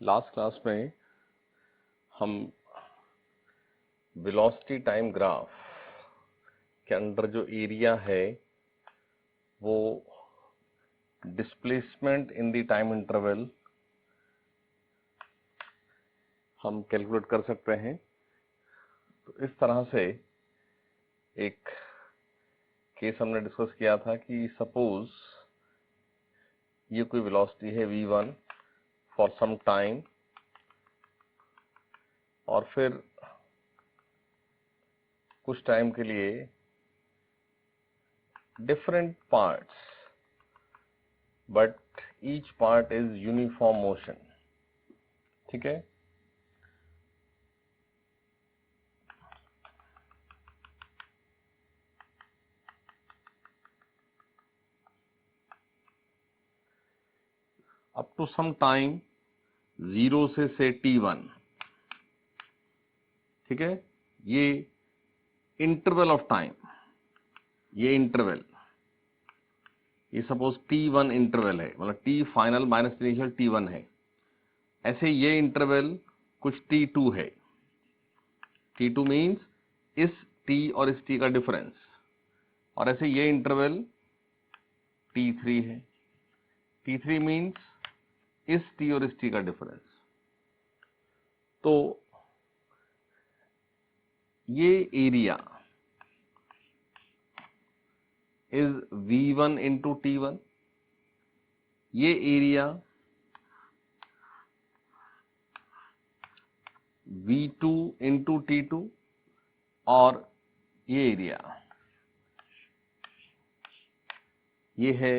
Last class में हम velocity time graph के अंदर जो एरिया है वो displacement in the time interval हम कैलकुलेट कर सकते हैं। तो इस तरह से एक केस हमने डिस्कस किया था कि सपोज ये कोई वेलोसिटी है v1 फॉर सम टाइम और फिर कुछ टाइम के लिए different parts but each part is uniform motion. ठीक है, अप टू सम टाइम 0 से t1। ठीक है, ये इंटरवल ऑफ टाइम, ये इंटरवल, ये सपोज t1 इंटरवल है, मतलब t final minus initial t1 है। ऐसे ये इंटरवल कुछ t2 है। t2 मीन्स इस t और इस t का डिफरेंस, और ऐसे ये इंटरवल t3 है। t3 मीन्स इस t और इस t का डिफरेंस। तो ये area is v1 into t1, ये एरिया v2 इंटू t2, और ये एरिया ये है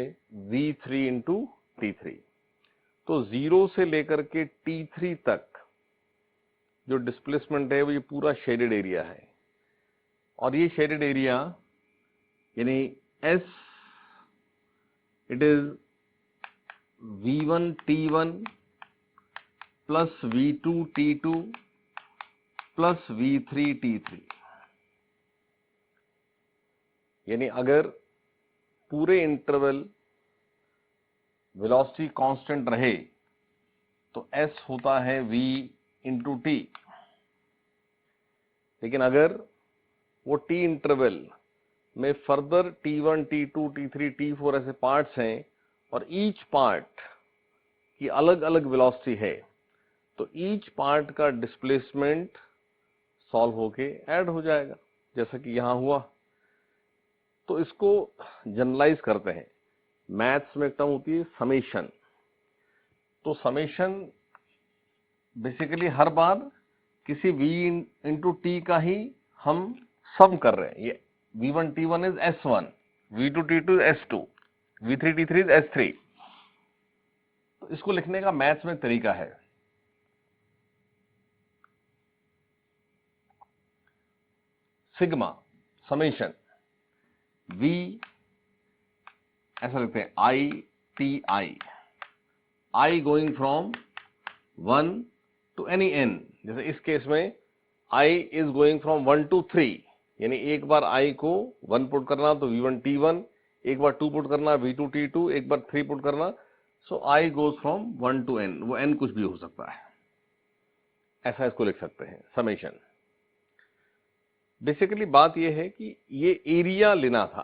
v3 इंटू t3। तो 0 से लेकर के t3 तक जो डिस्प्लेसमेंट है वो ये पूरा शेडेड एरिया है, और ये शेडेड एरिया यानी S it is v1 t1 plus v2 t2 plus v3 t3। यानी अगर पूरे इंटरवल वेलोसिटी कांस्टेंट रहे तो S होता है v इंटू टी। लेकिन अगर वो t इंटरवल में further t1 t2 t3 t4 ऐसे पार्ट्स हैं और ईच पार्ट की अलग अलग वेलोसिटी है, तो ईच पार्ट का डिस्प्लेसमेंट सॉल्व होके ऐड हो जाएगा, जैसा कि यहां हुआ। तो इसको जनरलाइज करते हैं। मैथ्स में एक टर्म होती है समेशन। तो समेशन बेसिकली हर बार किसी v इंटू टी का ही हम सम कर रहे हैं। ये v1 t1 is s1, v2 t2 is s2, v3 t3 is s3। तो इसको लिखने का मैथ्स में तरीका है। सिग्मा समेशन v ऐसा लिखते हैं i t i going from 1 to any n। जैसे इस केस में i is going from 1 to 3, यानी एक बार i को 1 पुट करना तो v1 t1, एक बार 2 पुट करना v2 t2, एक बार 3 पुट करना। So i goes from 1 to n, वो n कुछ भी हो सकता है। ऐसा इसको लिख सकते हैं समेशन। बेसिकली बात यह है कि ये एरिया लेना था,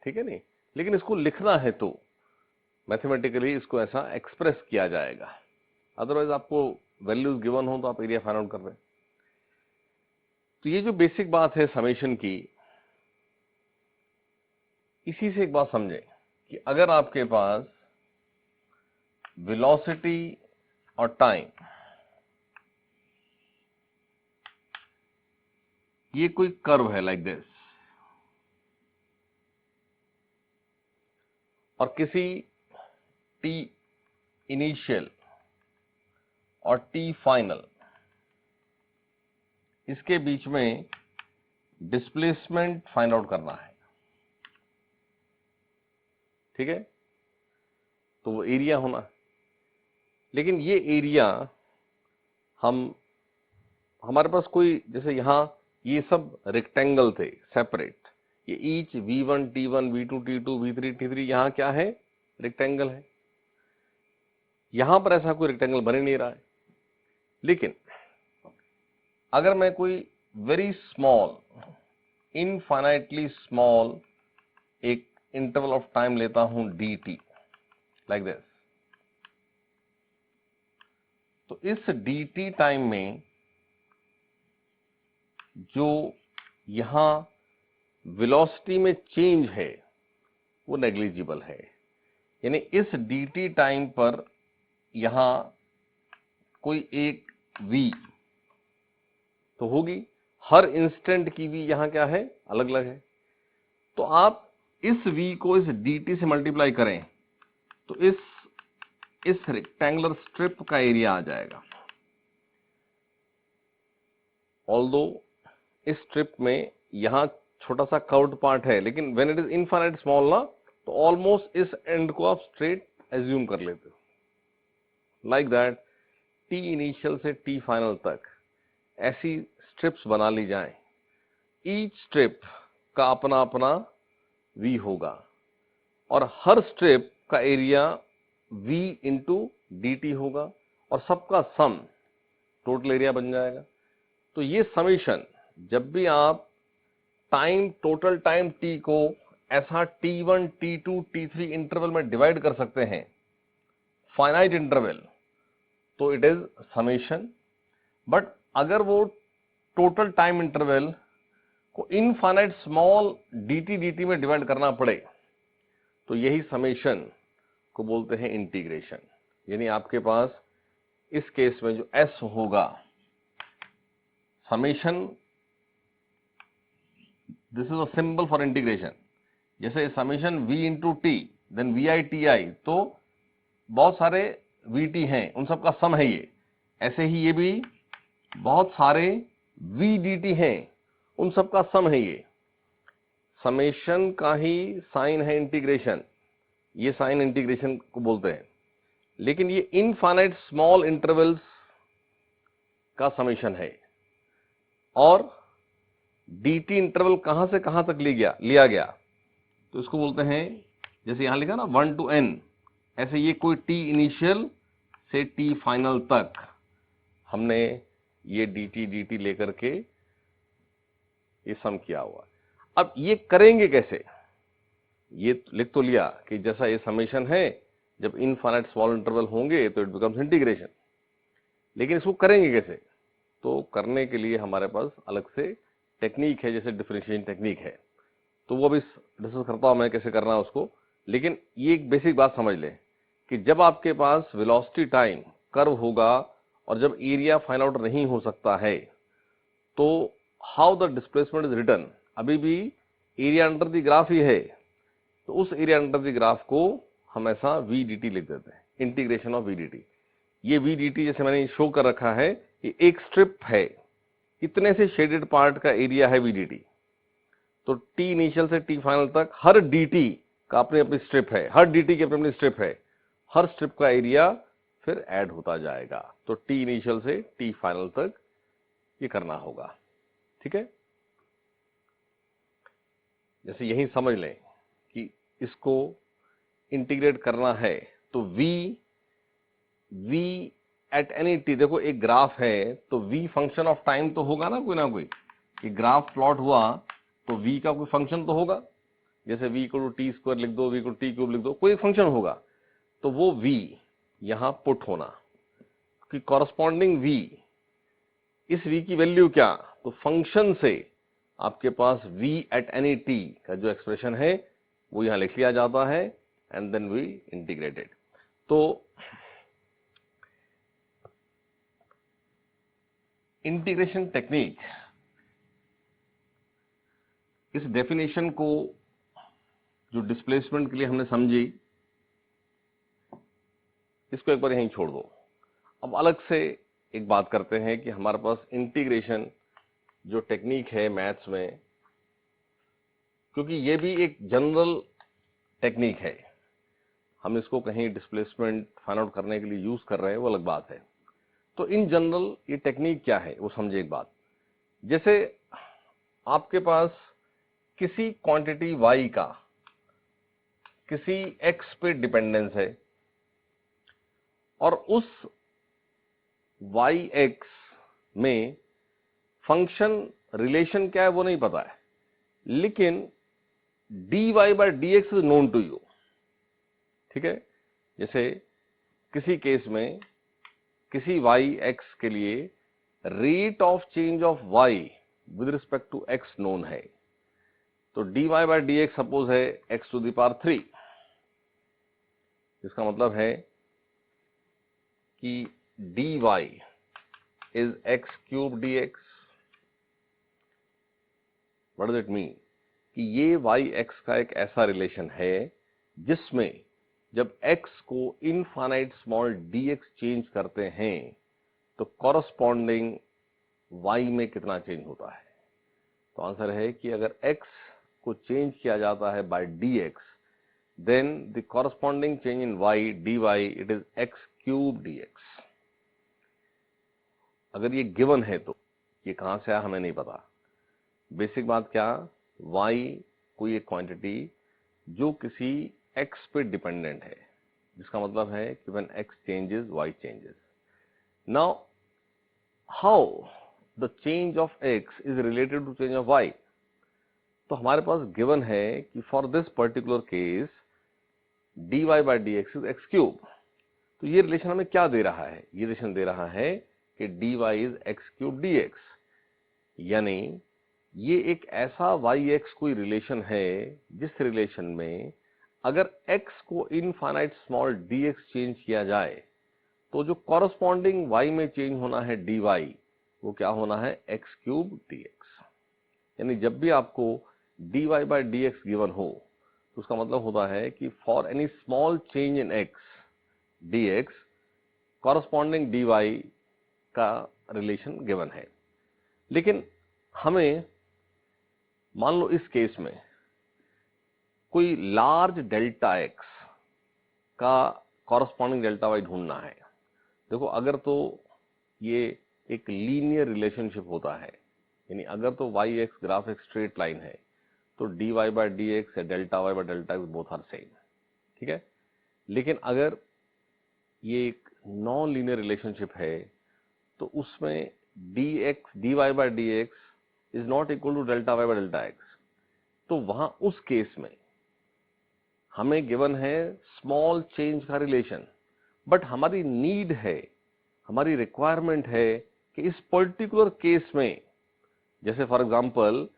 ठीक है नहीं, लेकिन इसको लिखना है तो मैथमेटिकली इसको ऐसा एक्सप्रेस किया जाएगा। अदरवाइज आपको वैल्यूज गिवन हो तो आप एरिया फाइंड आउट कर रहे हैं। तो ये जो बेसिक बात है समेशन की, इसी से एक बात समझें कि अगर आपके पास वेलोसिटी और टाइम ये कोई कर्व है लाइक दिस, और किसी t इनिशियल और t फाइनल इसके बीच में डिस्प्लेसमेंट फाइंड आउट करना है, ठीक है, तो वो एरिया होना है। लेकिन ये एरिया हमारे पास कोई, जैसे यहां ये सब रेक्टेंगल थे सेपरेट, ये each v1 t1 v2 t2 v3 t3 यहां क्या है, रेक्टेंगल है। यहां पर ऐसा कोई रेक्टेंगल बन ही नहीं रहा है। लेकिन अगर मैं कोई वेरी स्मॉल, इनफाइनाइटली स्मॉल एक इंटरवल ऑफ टाइम लेता हूं dt लाइक दिस, तो इस dt टाइम में जो यहां वेलोसिटी में चेंज है वो नेग्लिजिबल है। यानी इस dt टाइम पर यहां कोई एक v तो होगी, हर इंस्टेंट की v यहां क्या है, अलग अलग है। तो आप इस v को इस dt से मल्टीप्लाई करें तो इस रेक्टेंगुलर स्ट्रिप का एरिया आ जाएगा। ऑल्दो इस स्ट्रिप में यहां छोटा सा कर्व्ड पार्ट है, लेकिन when it is infinite small ना, तो ऑलमोस्ट इस एंड को आप स्ट्रेट एज्यूम कर लेते हो। लाइक दैट t इनिशियल से t फाइनल तक ऐसी स्ट्रिप्स बना ली जाएं, ईच स्ट्रिप का अपना अपना v होगा और हर स्ट्रिप का एरिया v इंटू dt होगा और सबका सम टोटल एरिया बन जाएगा। तो ये समेशन जब भी आप टाइम, टोटल टाइम t को ऐसा t1, t2, t3 इंटरवल में डिवाइड कर सकते हैं, फाइनाइट इंटरवल, तो इट इज समेशन। बट अगर वो टोटल टाइम इंटरवल को इनफाइनाइट स्मॉल dt में डिवाइड करना पड़े तो यही समेशन को बोलते हैं इंटीग्रेशन। यानी आपके पास इस केस में जो s होगा, summation, this is a symbol for integration. जैसे summation v into t then vi ti, तो बहुत सारे vt हैं, उन सबका सम है ये। ऐसे ही ये भी बहुत सारे vdt हैं, उन सबका सम है ये। समेशन का ही साइन है इंटीग्रेशन, ये साइन इंटीग्रेशन को बोलते हैं। लेकिन ये इनफाइनाइट स्मॉल इंटरवल्स का समेशन है। और dt इंटरवल कहां से कहां तक लिया गया तो इसको बोलते हैं, जैसे यहां लिखा ना 1 to n, ऐसे ये कोई t इनिशियल से t फाइनल तक हमने ये dt लेकर के ये सम किया हुआ। अब ये करेंगे कैसे, ये लिख तो लिया कि जैसा ये समेशन है, जब इनफाइनाइट स्मॉल इंटरवल होंगे तो इट बिकम्स इंटीग्रेशन। लेकिन इसको करेंगे कैसे, तो करने के लिए हमारे पास अलग से टेक्निक है, जैसे डिफरेंशिएशन टेक्निक है, तो वो अभी डिस्कस करता हूं मैं कैसे करना है उसको। लेकिन ये एक बेसिक बात समझ लें कि जब आपके पास वेलोसिटी टाइम कर्व होगा और जब एरिया फाइंड आउट नहीं हो सकता है, तो how the displacement is written, अभी भी एरिया अंडर द ग्राफ ही है, तो उस एरिया अंडर द ग्राफ को हम ऐसा v dt लिख देते हैं, इंटीग्रेशन ऑफ v dt। ये v dt जैसे मैंने शो कर रखा है, ये एक स्ट्रिप है, इतने से शेडेड पार्ट का एरिया है v dt। तो t इनिशियल से t फाइनल तक हर dt का अपनी अपनी स्ट्रिप है, हर dt की अपनी अपनी स्ट्रिप है, हर स्ट्रिप का एरिया फिर ऐड होता जाएगा। तो t इनिशियल से t फाइनल तक ये करना होगा, ठीक है। जैसे यही समझ लें कि इसको इंटीग्रेट करना है तो v एट एनी t, देखो एक ग्राफ है तो v फंक्शन ऑफ टाइम तो होगा ना कोई। ये ग्राफ प्लॉट हुआ तो v का कोई फंक्शन तो होगा, जैसे v को टी स्क्वायर लिख दो, v को टी क्यूब लिख दो, कोई फंक्शन होगा। तो वो v यहां पुट होना कि कॉरस्पॉन्डिंग v, इस v की वैल्यू क्या, तो फंक्शन से आपके पास v एट एनी t का जो एक्सप्रेशन है वो यहां लिख लिया जाता है एंड देन वी इंटीग्रेटेड। तो इंटीग्रेशन टेक्निक, इस डेफिनेशन को जो डिस्प्लेसमेंट के लिए हमने समझी, इसको एक बार यहीं छोड़ दो। अब अलग से एक बात करते हैं कि हमारे पास इंटीग्रेशन जो टेक्निक है मैथ्स में, क्योंकि ये भी एक जनरल टेक्निक है, हम इसको कहीं डिस्प्लेसमेंट फाइंड आउट करने के लिए यूज कर रहे हैं वो अलग बात है। तो इन जनरल ये टेक्निक क्या है वो समझे एक बात। जैसे आपके पास किसी क्वांटिटी y का किसी x पे डिपेंडेंस है और उस वाई एक्स में फंक्शन रिलेशन क्या है वो नहीं पता है, लेकिन dy by dx is known to you. ठीक है, जैसे किसी केस में किसी वाई एक्स के लिए rate of change of y with respect to x known है, तो dy by dx सपोज है x to the power 3, जिसका मतलब है कि dy is x cube dx। What does it mean? कि ये वाई एक्स का एक ऐसा रिलेशन है जिसमें जब x को इनफाइनाइट स्मॉल dx चेंज करते हैं तो कॉरस्पॉन्डिंग y में कितना चेंज होता है। तो आंसर है कि अगर x को चेंज किया जाता है by dx, then the corresponding change in y dy it is x cube dx। अगर ये गिवन है तो ये कहां से आया हमें नहीं पता। बेसिक बात क्या, y कोई एक क्वांटिटी जो किसी x पे डिपेंडेंट है, जिसका मतलब है कि when x changes y changes. Now how the change of x is related to change of y? तो हमारे पास गिवन है कि for this particular case dy by dx is x cube. तो ये रिलेशन हमें क्या दे रहा है? ये रिलेशन दे रहा है कि dy is x cube dx, यानी ये एक ऐसा yx कोई रिलेशन है जिस रिलेशन में अगर x को इनफाइनाइट स्मॉल dx चेंज किया जाए तो जो कॉरस्पॉन्डिंग y में चेंज होना है dy वो क्या होना है? x cube dx। यानी जब भी आपको dy by dx गिवन हो तो उसका मतलब होता है कि for any small change in x dx corresponding dy का रिलेशन गिवन है। लेकिन हमें मान लो इस केस में कोई लार्ज डेल्टा x का कॉरस्पॉन्डिंग डेल्टा y ढूंढना है। देखो, अगर तो ये एक लीनियर रिलेशनशिप होता है, यानी अगर तो वाई एक्स ग्राफ एक स्ट्रेट लाइन है तो dy by dx या delta y by delta x both are same. ठीक है, लेकिन अगर ये एक नॉन लीनियर रिलेशनशिप है तो उसमें dy by dx is not equal to delta y by delta x। तो वहां उस केस में हमें गिवन है स्मॉल चेंज का रिलेशन, बट हमारी नीड है, हमारी रिक्वायरमेंट है कि इस पर्टिकुलर केस में, जैसे for example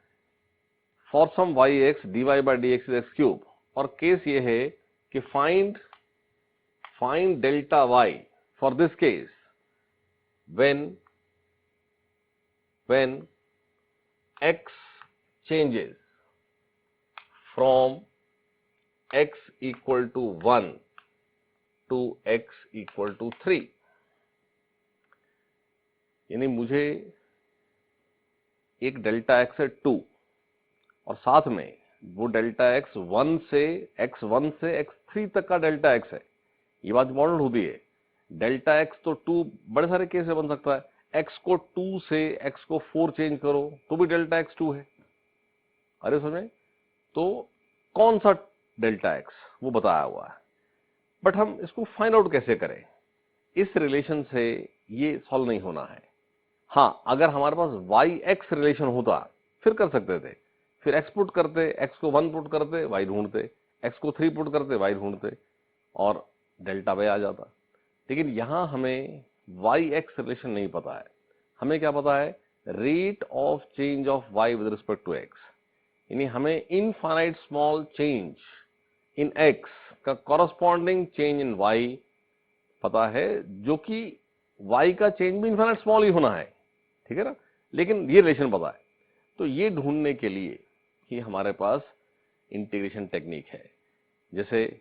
for some y x dy by dx is x cube, और केस ये है कि find delta y for this case when x changes from x equal to 1 to x equal to 3। यानी मुझे एक delta x है 2 और साथ में वो डेल्टा x 1 से x3 तक का डेल्टा x है। ये बात इंपॉर्टेंट होती है। डेल्टा x तो 2 बड़े सारे केस में बन सकता है। x को 2 से x को 4 चेंज करो तो भी डेल्टा x 2 है। अरे समझे? तो कौन सा डेल्टा x वो बताया हुआ है, बट हम इसको फाइंड आउट कैसे करें? इस रिलेशन से ये सॉल्व नहीं होना है। हाँ, अगर हमारे पास yx रिलेशन होता फिर कर सकते थे। फिर x पुट करते, x को 1 पुट करते, y ढूंढते, x को 3 पुट करते, y ढूंढते और डेल्टा y आ जाता। लेकिन यहां हमें yx रिलेशन नहीं पता है। हमें क्या पता है? Rate of change of y with respect to x। यानी हमें infinite small change in x का कॉरस्पॉन्डिंग चेंज इन y पता है, जो कि y का चेंज भी इनफाइनाइट स्मॉल ही होना है। ठीक है ना? लेकिन ये रिलेशन पता है। तो ये ढूंढने के लिए ही हमारे पास इंटीग्रेशन टेक्निक है। जैसे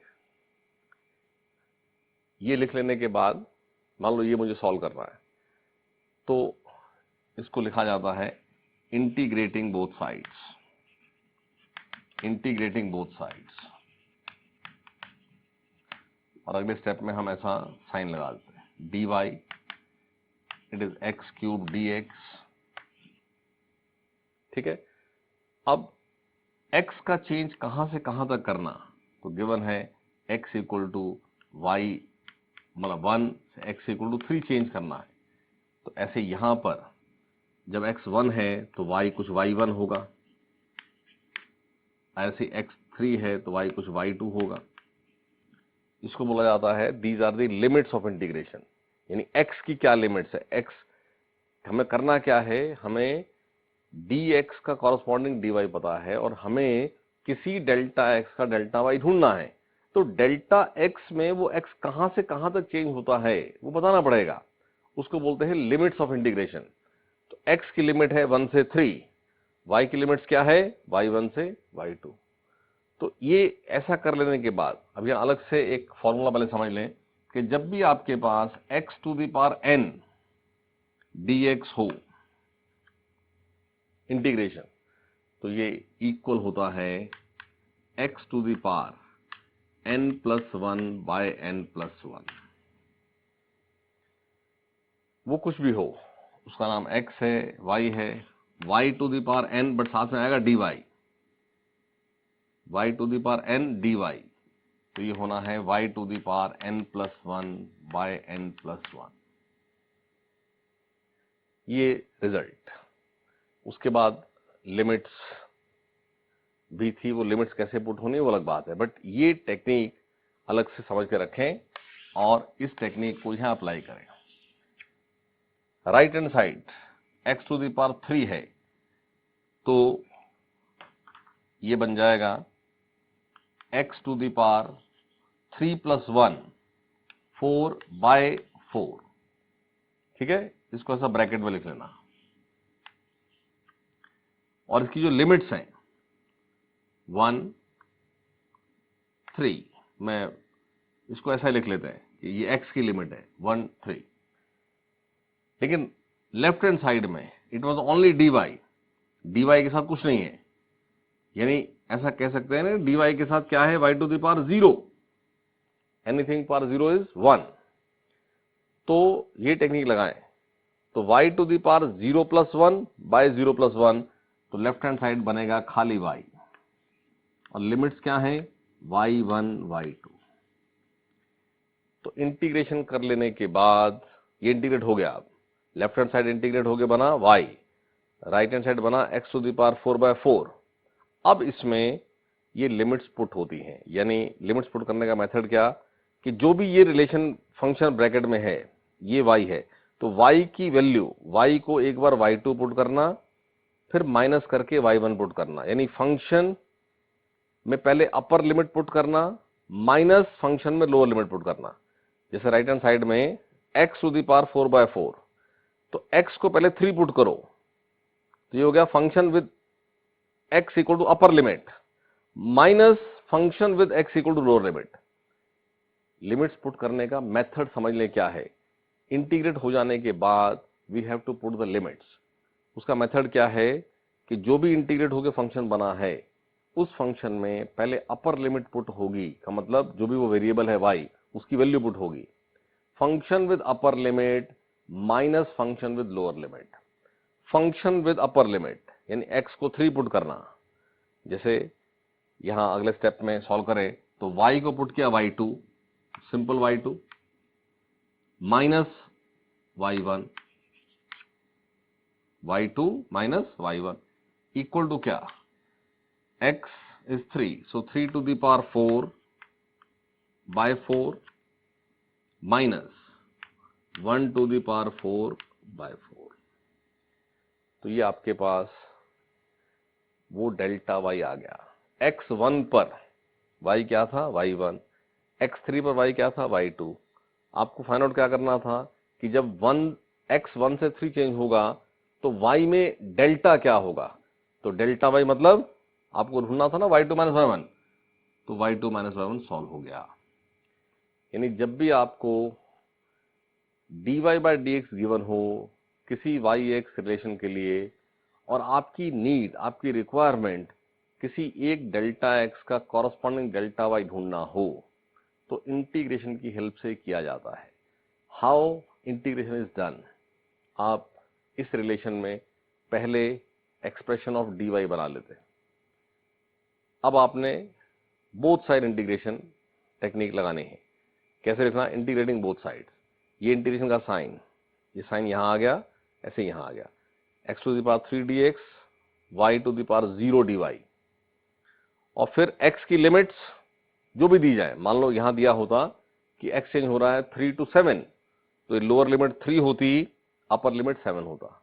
ये लिख लेने के बाद मान लो ये मुझे सॉल्व करना है, तो इसको लिखा जाता है इंटीग्रेटिंग बोथ साइड्स। और अगले स्टेप में हम ऐसा साइन लगा देते हैं, dy it is x cube dx। ठीक है, अब x का चेंज कहां से कहां तक करना? तो गिवन है x इक्वल टू y मतलब 1 से x इक्वल टू 3 चेंज करना है। तो ऐसे यहां पर जब x1 है तो y कुछ y1 होगा, ऐसे x3 है तो y कुछ y2 होगा। इसको बोला जाता है these are the limits of integration, यानी x की क्या लिमिट्स है। x हमें करना क्या है, हमें dx का कॉरस्पॉन्डिंग dy पता है और हमें किसी डेल्टा x का डेल्टा y ढूंढना है। तो डेल्टा x में वो x कहां से कहां तक चेंज होता है वो बताना पड़ेगा, उसको बोलते हैं लिमिट्स ऑफ इंटीग्रेशन। तो x की लिमिट है 1 से 3, y की लिमिट्स क्या है y1 से y2। तो ये ऐसा कर लेने के बाद अब यहां अलग से एक फॉर्मूला पहले समझ लें कि जब भी आपके पास x to the power n dx हो इंटीग्रेशन, तो ये इक्वल होता है x to the power n plus 1 by n plus 1। वो कुछ भी हो, उसका नाम x है, y है, y to the power n, but साथ में आएगा dy, y to the power n dy। तो ये होना है y to the power n plus 1 by n plus 1, ये रिजल्ट। उसके बाद लिमिट्स भी थी, वो लिमिट्स कैसे पुट होनी वो अलग बात है, बट ये टेक्निक अलग से समझ के रखें और इस टेक्निक को यहां अप्लाई करें। Right hand side x to the power 3 है तो ये बन जाएगा x to the power 3 plus 1 4 by 4, ठीक है। इसको ऐसा ब्रैकेट में लिख लेना और इसकी जो लिमिट्स हैं 1 3, मैं इसको ऐसा लिख लेते हैं कि ये x की लिमिट है 1 3, लेकिन लेफ्ट हैंड साइड में it was only dy, dy के साथ कुछ नहीं है, यानी ऐसा कह सकते हैं ना dy के साथ क्या है y to the power 0, anything power 0 is 1। तो ये टेक्निक लगाएं तो y to the power 0 plus 1 by 0 plus 1, तो लेफ्ट हैंड साइड बनेगा खाली y और लिमिट्स क्या है y1 y2। तो इंटीग्रेशन कर लेने के बाद ये इंटीग्रेट हो गया, अब लेफ्ट हैंड साइड इंटीग्रेट हो गया, बना y, राइट हैंड साइड बना x to the power 4 by 4। अब इसमें ये लिमिट्स पुट होती हैं, यानी लिमिट्स पुट करने का मेथड क्या कि जो भी ये रिलेशन फंक्शन ब्रैकेट में है ये y है, तो y की वैल्यू y को एक बार y2 पुट करना, फिर माइनस करके y1 पुट करना, यानी फंक्शन में पहले अपर लिमिट पुट करना माइनस फंक्शन में लोअर लिमिट पुट करना। जैसे राइट हैंड साइड में x to the power 4 by 4, तो x को पहले 3 पुट करो, तो ये हो गया function with x equal to upper limit minus function with x equal to lower limit. Limits put करने का मेथड समझ लें क्या है। इंटीग्रेट हो जाने के बाद we have to put the limits. उसका मेथड क्या है कि जो भी इंटीग्रेट होकर फंक्शन बना है उस फंक्शन में पहले अपर लिमिट पुट होगी, का मतलब जो भी वो वेरिएबल है y उसकी वैल्यू पुट होगी, function with upper limit minus function with lower limit. Function with upper limit यानी x को 3 पुट करना, जैसे यहां अगले स्टेप में सॉल्व करें तो y को पुट किया y2, simple y2 minus y1, y2 minus y1 equal to क्या, x is 3, so 3 to the power 4 by 4 minus 1 to the power 4 by 4। तो ये आपके पास वो डेल्टा y आ गया। x1 पर y क्या था y1, x3 पर y क्या था y2। आपको फाइंड आउट क्या करना था कि जब x1 से 3 चेंज होगा तो y में डेल्टा क्या होगा, तो डेल्टा y मतलब आपको ढूंढना था ना y2 माइनस y1, तो y2 माइनस y1 सॉल्व हो गया। यानी जब भी आपको dy बाय dx गिवन हो किसी yx रिलेशन के लिए और आपकी नीड, आपकी रिक्वायरमेंट किसी एक डेल्टा x का कॉरस्पॉन्डिंग डेल्टा y ढूंढना हो, तो इंटीग्रेशन की हेल्प से किया जाता है। हाउ इंटीग्रेशन इज डन, आप इस रिलेशन में पहले एक्सप्रेशन ऑफ dy बना लेते हैं। अब आपने बोथ साइड इंटीग्रेशन टेक्निक लगानी है। कैसे लिखना, इंटीग्रेटिंग बोथ साइड्स। ये इंटीग्रेशन का साइन, ये साइन यहाँ आ गया, ऐसे यहाँ आ गया, x to the power 3 dx, y to the power 0 dy, और फिर x की लिमिट्स जो भी दी जाए, मान लो यहां दिया होता कि x चेंज हो रहा है 3 to 7, तो ये लोअर लिमिट 3 होती, अपर लिमिट 7 होता,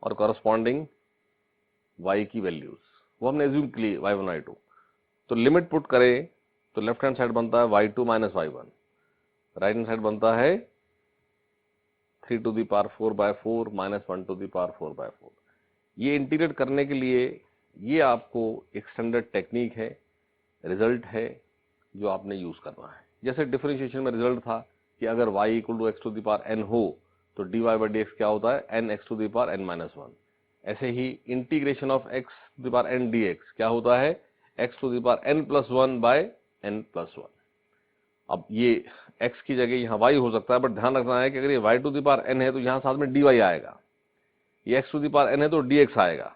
और कॉरस्पॉन्डिंग y की वैल्यूज वो हमने एज्यूम की ली y1 y2, तो लिमिट पुट करें तो लेफ्ट हैंड साइड बनता है y2 minus y1, right hand side बनता है 3 to the power 4/4 minus 1 to the power 4/4। ये इंटीग्रेट करने के लिए ये आपको एक स्टैंडर्ड टेक्निक है, रिजल्ट है जो आपने यूज करना है। जैसे डिफरेंशिएशन में रिजल्ट था कि अगर y equal to x to the power n हो तो dy बाई dx क्या होता है, n x to the power n minus 1। ऐसे ही integration of x to the power n dx क्या होता है, x to the power n plus 1 by n plus 1। अब ये x की जगह यहाँ y हो सकता है, बट ध्यान रखना है कि अगर ये y to the power n है तो यहाँ साथ में dy आएगा, ये x to the power n है तो dx आएगा,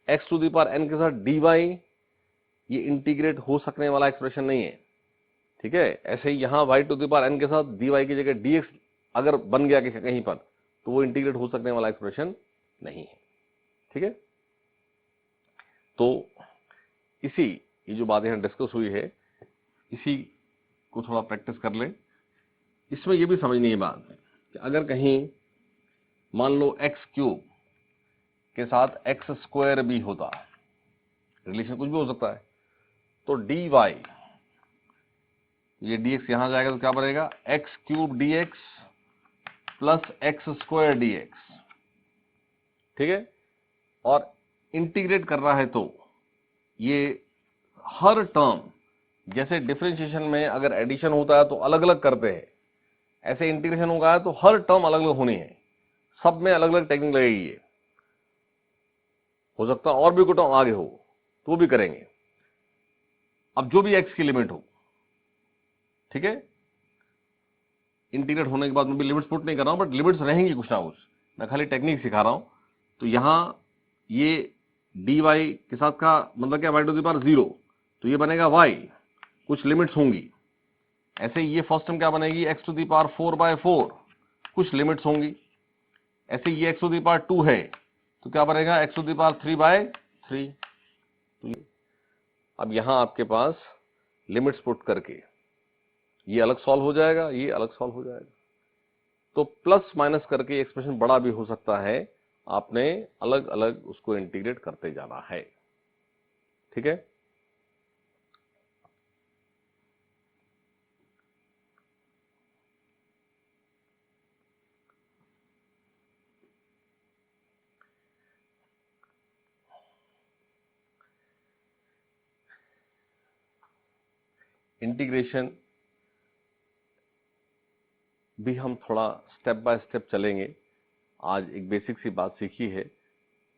x to the power n के साथ dy ये इंटीग्रेट हो सकने वाला एक्सप्रेशन नहीं है, ठीक है। ऐसे ही यहाँ y to the power n के साथ dy की जगह dx अगर बन गया कहीं पर तो वो इंटीग्रेट हो सकने वाला एक्सप्रेशन नहीं है, ठीक है। तो इसी ये जो बातें यहाँ डिस्कस हुई है इसी को थोड़ा प्रैक्टिस कर लें। इसमें ये भी समझनी है बात कि अगर कहीं मान लो x क्यूब के साथ x स्क्वायर भी होता, रिलेशन कुछ भी हो सकता है, तो dy, ये dx यहां जाएगा तो क्या बनेगा, x cube dx plus x square dx, ठीक है। और इंटीग्रेट करना है तो ये हर टर्म, जैसे डिफरेंशिएशन में अगर एडिशन होता है तो अलग अलग करते हैं, ऐसे इंटीग्रेशन होगा तो हर टर्म अलग अलग होनी है, सब में अलग अलग टेक्निक लगेगी। ये हो सकता है और भी कोई टर्म आगे हो तो भी करेंगे। अब जो भी x की लिमिट हो, ठीक है, इंटीग्रेट होने के बाद मैं भी लिमिट्स पुट नहीं कर रहा हूं, बट लिमिट्स रहेंगी कुछ ना कुछ, मैं खाली टेक्निक सिखा रहा हूं। तो यहां ये dy के साथ का मतलब क्या, y टू द पावर 0, तो ये बनेगा y, कुछ लिमिट्स होंगी। ऐसे ये फर्स्ट टर्म क्या बनेगी, x टू द पावर 4/4, कुछ लिमिट्स होंगी। ऐसे ये x टू द पावर 2 है तो क्या बनेगा, x टू द पावर 3/3। तो अब यहां आपके पास लिमिट्स पुट करके ये अलग सॉल्व हो जाएगा, ये अलग सॉल्व हो जाएगा। तो प्लस माइनस करके एक्सप्रेशन बड़ा भी हो सकता है, आपने अलग अलग उसको इंटीग्रेट करते जाना है, ठीक है। इंटीग्रेशन भी हम थोड़ा स्टेप बाय स्टेप चलेंगे। आज एक बेसिक सी बात सीखी है,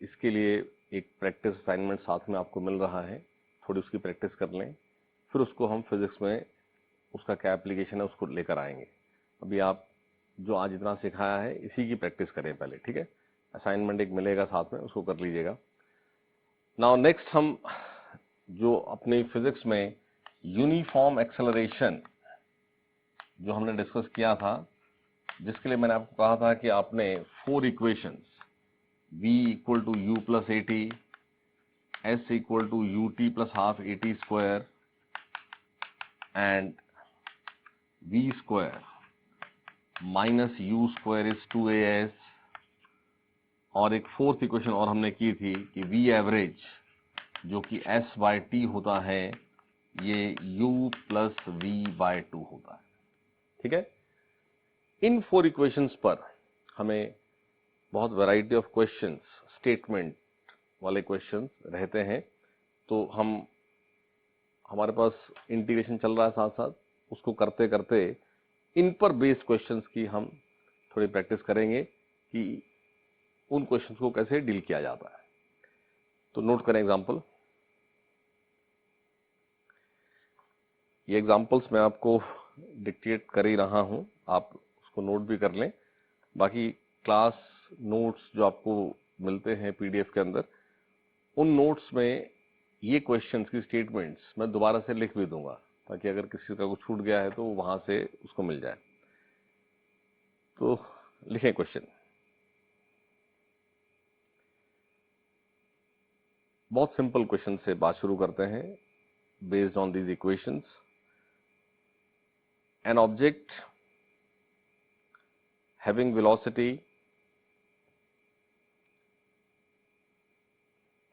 इसके लिए एक प्रैक्टिस असाइनमेंट साथ में आपको मिल रहा है, थोड़ी उसकी प्रैक्टिस कर लें, फिर उसको हम फिजिक्स में उसका क्या एप्लीकेशन है उसको लेकर आएंगे। अभी आप जो आज इतना सिखाया है इसी की प्रैक्टिस करें पहले, ठीक है। असाइनमेंट एक मिलेगा साथ में, उसको कर लीजिएगा। नाउ नेक्स्ट हम जो अपनी फिजिक्स में यूनिफॉर्म एक्सेलरेशन जो हमने डिस्कस किया था, जिसके लिए मैंने आपको कहा था कि आपने 4 equations v equal to u plus a t, s equal to u t plus half a t square and v square minus u square is 2as, और एक फोर्थ इक्वेशन और हमने की थी कि v एवरेज जो कि s बाय टी होता है, ये u प्लस v बाय 2 होता है, ठीक है। इन 4 इक्वेशंस पर हमें बहुत वैरायटी ऑफ क्वेश्चंस, स्टेटमेंट वाले क्वेश्चंस रहते हैं, तो हमारे पास इंटीग्रेशन चल रहा है साथ साथ, उसको करते करते इन पर बेस्ड क्वेश्चंस की हम थोड़ी प्रैक्टिस करेंगे कि उन क्वेश्चंस को कैसे डील किया जाता है। तो नोट करें एग्जांपल, ये एग्जांपल्स मैं आपको डिक्टेट कर ही रहा हूं, आप उसको नोट भी कर लें। बाकी क्लास नोट्स जो आपको मिलते हैं पीडीएफ के अंदर, उन नोट्स में ये क्वेश्चंस की स्टेटमेंट्स मैं दोबारा से लिख भी दूंगा, ताकि अगर किसी का कुछ छूट गया है तो वहां से उसको मिल जाए। तो लिखें क्वेश्चन। बहुत सिंपल क्वेश्चन से बात शुरू करते हैं। Based on these equations, an object having velocity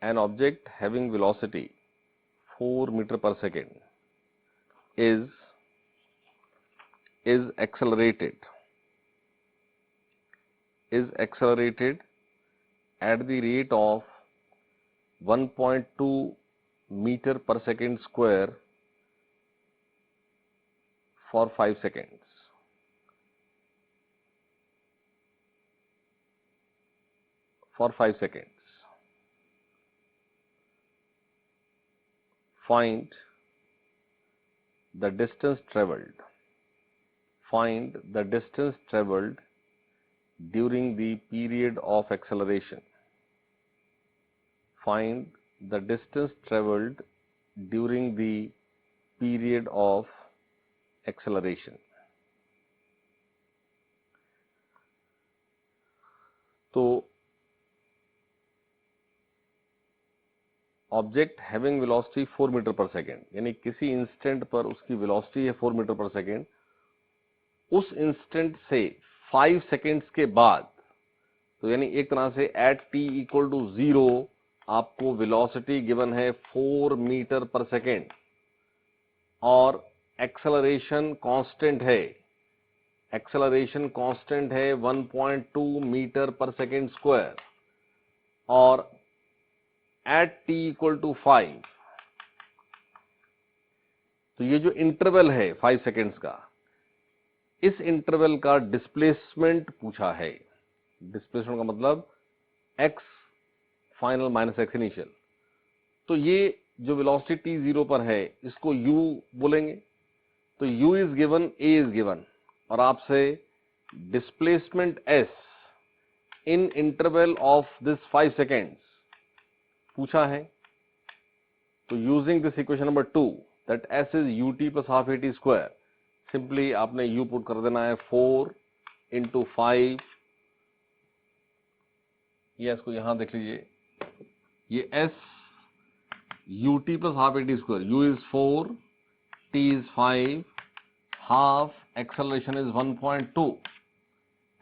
an object having velocity 4 meter per second is accelerated at the rate of 1.2 meter per second square for 5 seconds. Find the distance traveled. During the period of acceleration. Find the distance traveled during the period of acceleration. तो object having velocity 4 metre per second, यानी किसी instant पर उसकी velocity है 4 metre per second. उस instant से 5 seconds के बाद, तो यानी एक तरह से एट t इक्वल टू 0 आपको वेलोसिटी गिवन है 4 मीटर पर सेकेंड और एक्सेलरेशन कांस्टेंट है 1.2 मीटर पर सेकेंड स्क्वायर और एट t इक्वल टू 5। तो ये जो इंटरवल है 5 सेकेंड्स का, इस इंटरवल का डिस्प्लेसमेंट पूछा है। डिस्प्लेसमेंट का मतलब x final minus x initial. तो ये जो वेलोसिटी t0 पर है इसको u बोलेंगे। तो u is given, a is given और आपसे displacement s in interval of this 5 seconds पूछा है। तो using this equation number 2 that s is ut plus half at square, simply आपने u पुट कर देना है 4 इंटू 5। ये इसको यहां देख लीजिए, ये s ut plus half at square, u is 4, t is 5, half acceleration is 1.2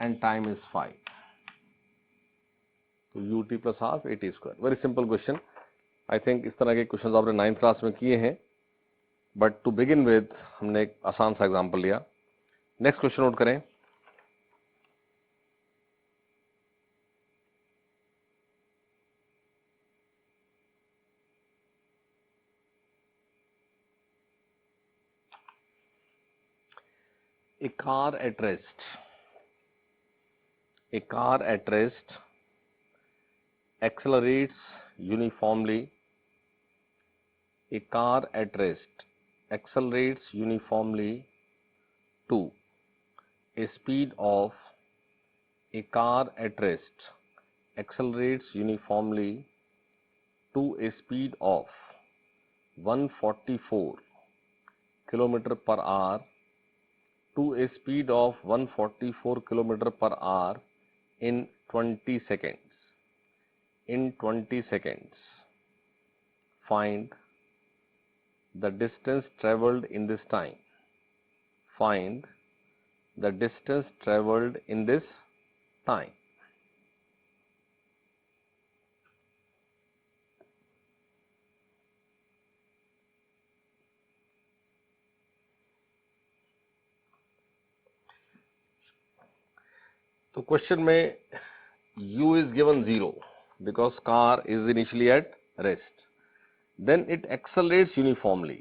and time is 5। तो ut plus half at square. Very simple question. I think इस तरह के क्वेश्चन आपने 9th क्लास में किए हैं, बट टू बिगिन विद हमने एक आसान सा एग्जांपल लिया। नेक्स्ट क्वेश्चन नोट करें। A car at rest accelerates uniformly. A car at rest accelerates uniformly to a speed of accelerates uniformly to a speed of 144 kilometer per hour to a speed of 144 kilometer per hour in 20 seconds. Find the distance traveled in this time. तो question में u is given 0 because car is initially at rest. Then it accelerates uniformly.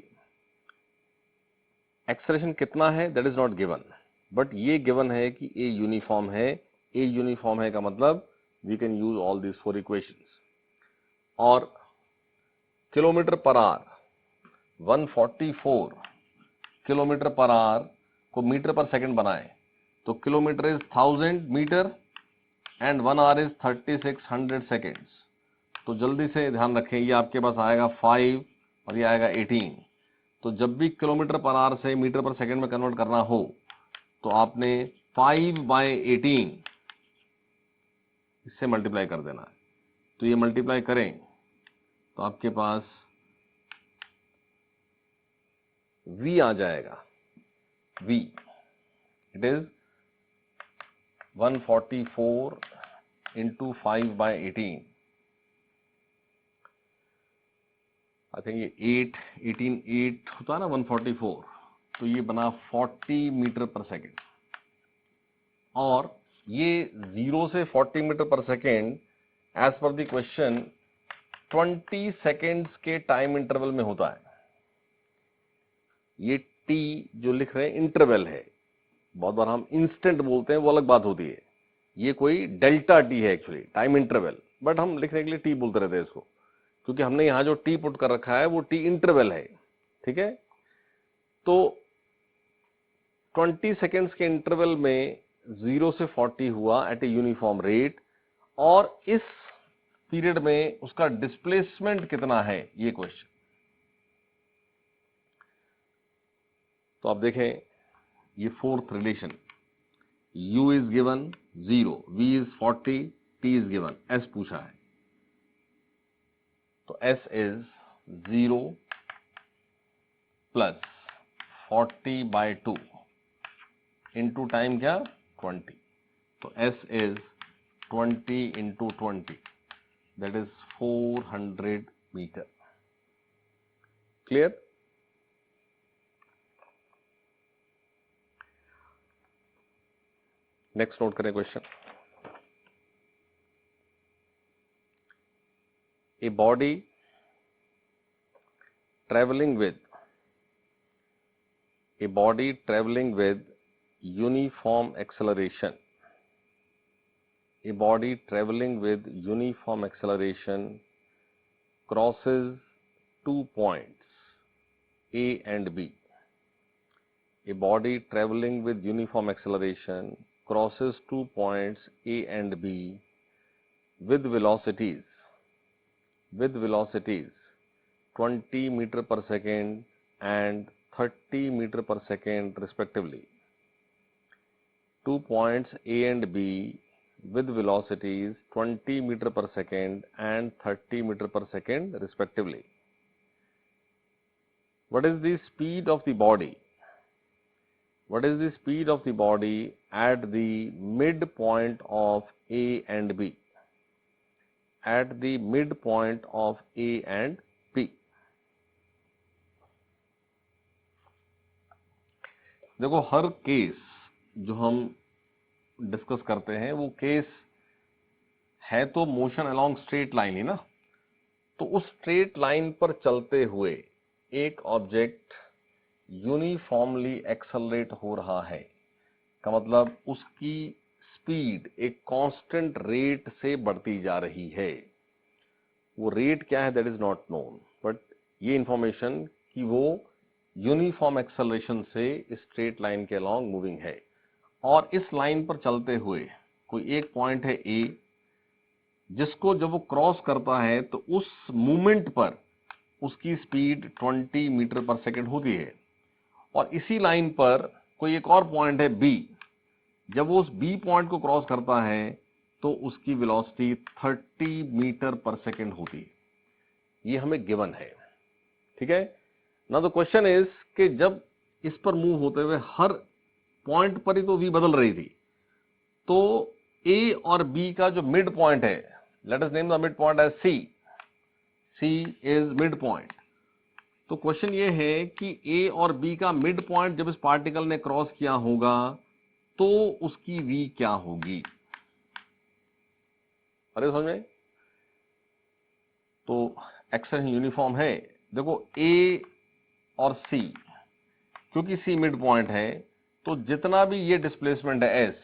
Acceleration कितना है that is not given, but ये given है कि a uniform है। a uniform है का मतलब we can use all these 4 equations. और kilometre per hour 144 kilometre per hour को मीटर पर सेकंड बनाए तो kilometre is 1000 metre and 1 hour is 3600 seconds. तो जल्दी से ध्यान रखें, ये आपके पास आएगा 5 और ये आएगा 18। तो जब भी किलोमीटर पर आवर से मीटर पर सेकंड में कन्वर्ट करना हो तो आपने 5/18 इससे मल्टीप्लाई कर देना है। तो ये मल्टीप्लाई करें तो आपके पास v आ जाएगा। v it is 144 into 5/18। I think ये 8 होता है ना 144, तो ये बना 40 मीटर पर सेकेंड। और ये 0 से 40 metre per second as per the question 20 seconds के टाइम इंटरवल में होता है। ये t जो लिख रहे हैं इंटरवल है, बहुत बार हम इंस्टेंट बोलते हैं, वो अलग बात होती है। ये कोई डेल्टा t है एक्चुअली, टाइम इंटरवल, बट हम लिखने के लिए t बोलते रहते हैं इसको, क्योंकि हमने यहां जो t पुट कर रखा है वो t इंटरवल है। ठीक है, तो 20 सेकेंड्स के इंटरवल में 0 से 40 हुआ एट ए यूनिफॉर्म रेट, और इस पीरियड में उसका डिस्प्लेसमेंट कितना है, ये क्वेश्चन। तो आप देखें ये fourth relation, u is given 0, v is 40, t is given, s पूछा है। तो s is 0 plus 40/2 into time क्या 20। तो s is 20 into 20, that is 400 meter. Clear? Next note करें question. A body traveling with uniform acceleration, a body traveling with uniform acceleration crosses 2 points A and B. A body traveling with uniform acceleration crosses 2 points A and B with velocities 20 meter per second and 30 meter per second respectively. 2 points A and B with velocities 20 meter per second and 30 meter per second respectively. What is the speed of the body? What is the speed of the body at the midpoint of A and B? At the midpoint of A and B. देखो, हर case जो हम discuss करते हैं वो case है तो motion along straight line ही ना। तो उस स्ट्रेट लाइन पर चलते हुए एक ऑब्जेक्ट यूनिफॉर्मली एक्सेलरेट हो रहा है, का मतलब उसकी स्पीड एक कांस्टेंट रेट से बढ़ती जा रही है। वो रेट क्या है that is not known, but ये इंफॉर्मेशन कि वो यूनिफॉर्म एक्सेलरेशन से स्ट्रेट लाइन के अलोंग मूविंग है। और इस लाइन पर चलते हुए कोई एक पॉइंट है ए, जिसको जब वो क्रॉस करता है तो उस मूवमेंट पर उसकी स्पीड 20 मीटर पर सेकेंड होती है। और इसी लाइन पर कोई एक और पॉइंट है बी, जब वो उस बी पॉइंट को क्रॉस करता है तो उसकी वेलोसिटी 30 मीटर पर सेकेंड होती है। ये हमें गिवन है। ठीक है ना। तो क्वेश्चन इज कि जब इस पर मूव होते हुए हर पॉइंट पर ही तो v बदल रही थी, तो a और b का जो मिड पॉइंट है, let us name the mid point as c is mid point. तो क्वेश्चन ये है कि a और b का मिड पॉइंट जब इस पार्टिकल ने क्रॉस किया होगा तो उसकी v क्या होगी। अरे समझ में? तो एक्शन यूनिफॉर्म है। देखो a और c, क्योंकि c मिड पॉइंट है तो जितना भी ये डिस्प्लेसमेंट है s,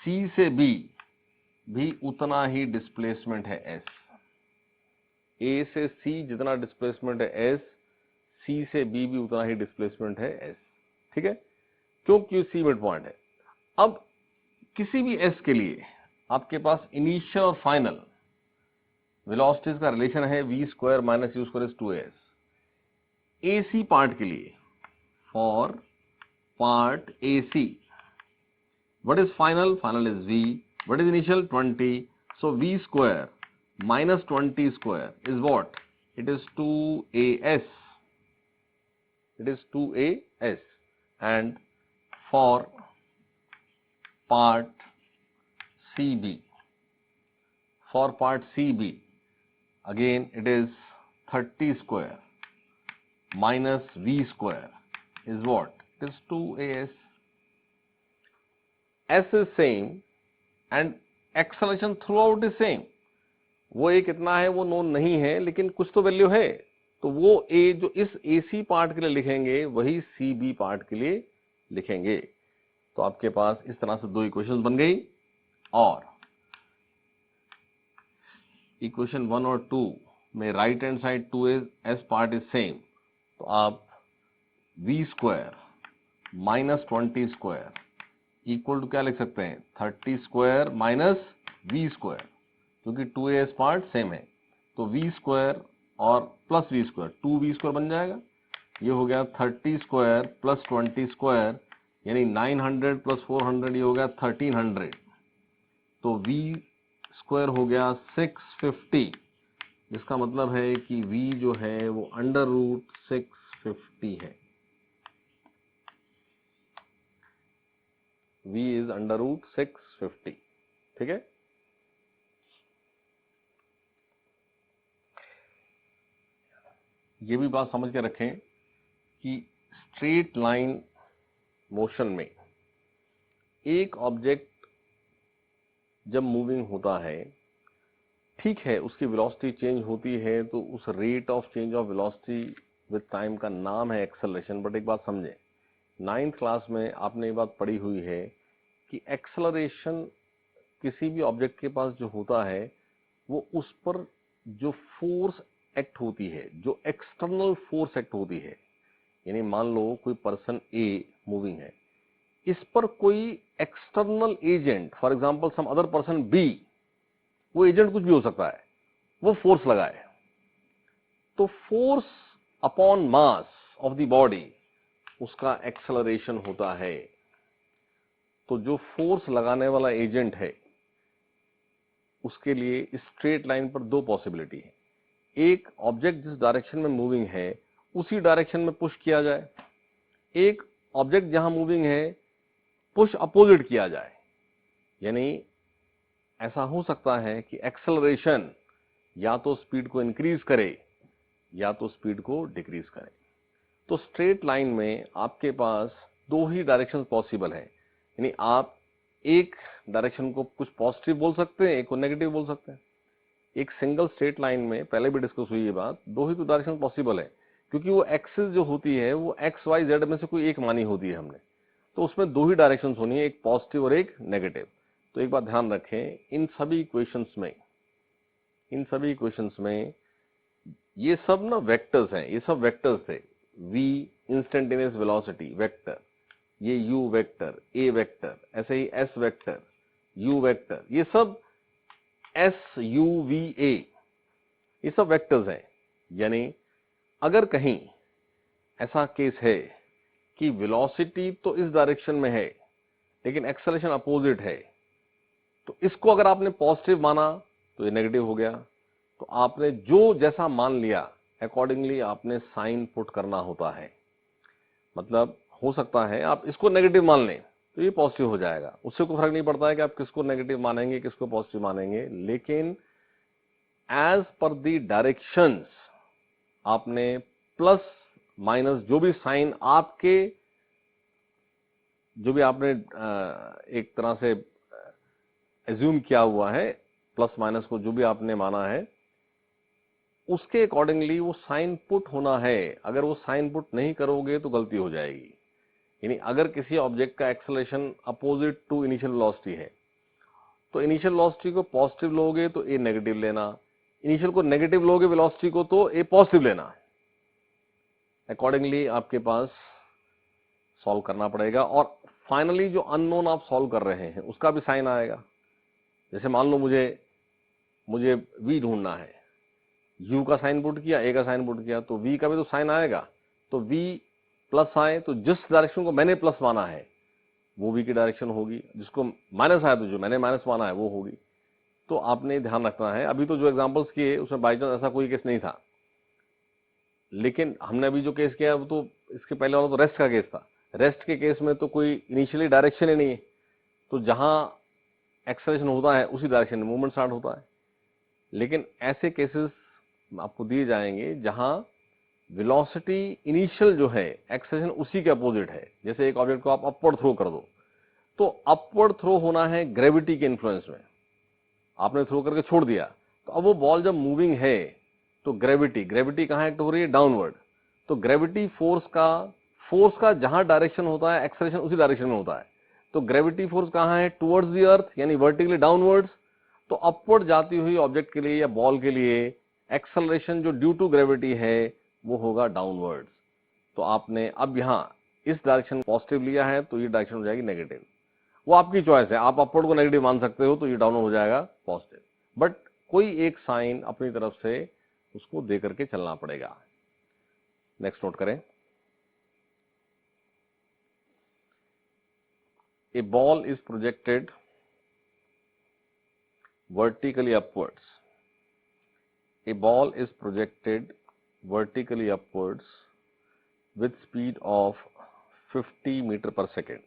c से b भी उतना ही डिस्प्लेसमेंट है s। a से c जितना डिस्प्लेसमेंट है s, c से b भी उतना ही डिस्प्लेसमेंट है s। ठीक है, क्योंकि c मिड पॉइंट है। अब किसी भी s के लिए आपके पास इनिशियल और फाइनल वेलोसिटीज का रिलेशन है v² - u² is 2as। AC part के लिए, for part AC, what is final? Final is v. What is initial? 20. So v square minus 20 square is what? It is 2as. It is 2as. And for part CB, again it is 30 square minus v square is what? It is 2as. S is same and acceleration throughout is same. वो a कितना है वो known नहीं है, लेकिन कुछ तो value है, तो वो a जो इस AC पार्ट के लिए लिखेंगे वही CB पार्ट के लिए लिखेंगे। तो आपके पास इस तरह से दो इक्वेशन बन गई, और इक्वेशन 1 और 2 में right hand side 2as part is same, तो आप v square minus 20 square equal to क्या लिख सकते हैं? 30 स्क्वायर माइनस v स्क्वायर, क्योंकि 2as पार्ट सेम है, तो v स्क्वायर और plus v square 2v square बन जाएगा। ये हो गया 30 स्क्वायर प्लस 20 स्क्वायर, यानी 900 प्लस 400, ये हो गया 1300। तो v स्क्वायर हो गया 650, जिसका मतलब है कि v जो है वो अंडर रूट 650 है। v इज अंडर रूट 650, ठीक है। ये भी बात समझ के रखें कि स्ट्रेट लाइन मोशन में एक ऑब्जेक्ट जब मूविंग होता है, ठीक है, उसकी वेलोसिटी चेंज होती है, तो उस rate of change of velocity with time का नाम है एक्सेलरेशन। बट एक बात समझें, 9th क्लास में आपने ये बात पढ़ी हुई है कि एक्सेलरेशन किसी भी ऑब्जेक्ट के पास जो होता है वो उस पर जो फोर्स एक्ट होती है, जो एक्सटर्नल फोर्स एक्ट होती है, यानी मान लो कोई पर्सन ए मूविंग है, इस पर कोई external agent, for example some other person B, वो एजेंट कुछ भी हो सकता है, वो फोर्स लगाए, तो force upon mass of the body उसका एक्सेलरेशन होता है। तो जो फोर्स लगाने वाला एजेंट है उसके लिए स्ट्रेट लाइन पर दो पॉसिबिलिटी है। एक, ऑब्जेक्ट जिस डायरेक्शन में मूविंग है उसी डायरेक्शन में पुश किया जाए, एक ऑब्जेक्ट जहां मूविंग है पुश अपोजिट किया जाए। यानी ऐसा हो सकता है कि एक्सेलरेशन या तो स्पीड को इंक्रीज करे या तो स्पीड को डिक्रीज करे। तो स्ट्रेट लाइन में आपके पास दो ही डायरेक्शन पॉसिबल है, यानी आप एक डायरेक्शन को कुछ पॉजिटिव बोल सकते हैं, एक को नेगेटिव बोल सकते हैं। एक सिंगल स्ट्रेट लाइन में पहले भी डिस्कस हुई ये बात, दो ही तो डायरेक्शन पॉसिबल है, क्योंकि वो एक्सिस जो होती है वो एक्स वाई जेड में से कोई एक मानी होती है हमने, तो उसमें दो ही डायरेक्शंस होनी है, एक पॉजिटिव और एक नेगेटिव। तो एक बात ध्यान रखें, इन सभी इक्वेशंस में ये सब ना वेक्टर्स हैं, ये सब वेक्टर्स थे। v इंस्टेंटेनियस वेलोसिटी वेक्टर, ये u वेक्टर, a वेक्टर, ऐसे ही s वेक्टर, u वेक्टर, ये सब s u v a, ये सब वेक्टर्स हैं। यानी अगर कहीं ऐसा केस है कि वेलोसिटी तो इस डायरेक्शन में है लेकिन एक्सेलरेशन अपोजिट है, तो इसको अगर आपने पॉजिटिव माना तो ये नेगेटिव हो गया। तो आपने जो जैसा मान लिया अकॉर्डिंगली आपने साइन पुट करना होता है। मतलब हो सकता है आप इसको नेगेटिव मान लें तो ये पॉजिटिव हो जाएगा, उससे कोई फर्क नहीं पड़ता है कि आप किसको नेगेटिव मानेंगे किसको पॉजिटिव मानेंगे, लेकिन एज पर द डायरेक्शंस आपने प्लस माइनस जो भी साइन आपके, जो भी आपने एक तरह से एज्यूम किया हुआ है, प्लस माइनस को जो भी आपने माना है उसके अकॉर्डिंगली वो साइन पुट होना है। अगर वो साइन पुट नहीं करोगे तो गलती हो जाएगी। यानी अगर किसी ऑब्जेक्ट का acceleration opposite to initial velocity है तो इनिशियल वेलोसिटी को पॉजिटिव लोगे तो ए नेगेटिव लेना, इनिशियल को नेगेटिव लोगे वेलोसिटी को तो ए पॉजिटिव लेना। अकॉर्डिंगली आपके पास सॉल्व करना पड़ेगा, और फाइनली जो अननोन आप सॉल्व कर रहे हैं उसका भी साइन आएगा। जैसे मान लो मुझे v ढूंढना है, u का साइन पुट किया, a का साइन पुट किया, तो v का भी तो साइन आएगा। तो v प्लस आए तो जिस डायरेक्शन को मैंने प्लस माना है वो v की डायरेक्शन होगी, जिसको माइनस आया तो जो मैंने माइनस माना है वो होगी। तो आपने ध्यान रखना है। अभी तो जो एग्जांपल्स किए उसमें बाई चांस ऐसा कोई केस नहीं था, लेकिन हमने अभी जो केस किया वो तो इसके पहले वाला तो रेस्ट का केस था। रेस्ट के केस में तो कोई इनिशियली डायरेक्शन ही नहीं है, तो जहां एक्सेलरेशन होता है उसी डायरेक्शन में मूवमेंट स्टार्ट होता है। लेकिन ऐसे केसेस आपको दिए जाएंगे जहां वेलोसिटी इनिशियल जो है एक्सेलरेशन उसी के अपोजिट है। जैसे एक ऑब्जेक्ट को आप अपवर्ड थ्रो कर दो, तो अपवर्ड थ्रो होना है ग्रेविटी के इन्फ्लुएंस में, आपने थ्रो करके छोड़ दिया, तो अब वो बॉल जब मूविंग है तो ग्रेविटी कहां एक्ट हो रही है, डाउनवर्ड। तो ग्रेविटी फोर्स का जहां डायरेक्शन होता है एक्सेलरेशन उसी डायरेक्शन में होता है। तो ग्रेविटी फोर्स कहां है, टुवर्ड्स द अर्थ, यानी वर्टिकली डाउनवर्ड्स। तो अपवर्ड जाती हुई ऑब्जेक्ट के लिए या बॉल के लिए एक्सेलरेशन जो ड्यू टू ग्रेविटी है वो होगा डाउनवर्ड्स। तो आपने अब यहां इस डायरेक्शन पॉजिटिव लिया है तो ये डायरेक्शन हो जाएगी नेगेटिव। वो आपकी चॉइस है, आप अपवर्ड को नेगेटिव मान सकते हो तो ये डाउनवर्ड हो जाएगा पॉजिटिव, बट कोई एक साइन अपनी तरफ से उसको दे करके चलना पड़ेगा। नेक्स्ट नोट करें, a ball is projected vertically upwards. A ball is projected vertically upwards with speed of 50 meter per second.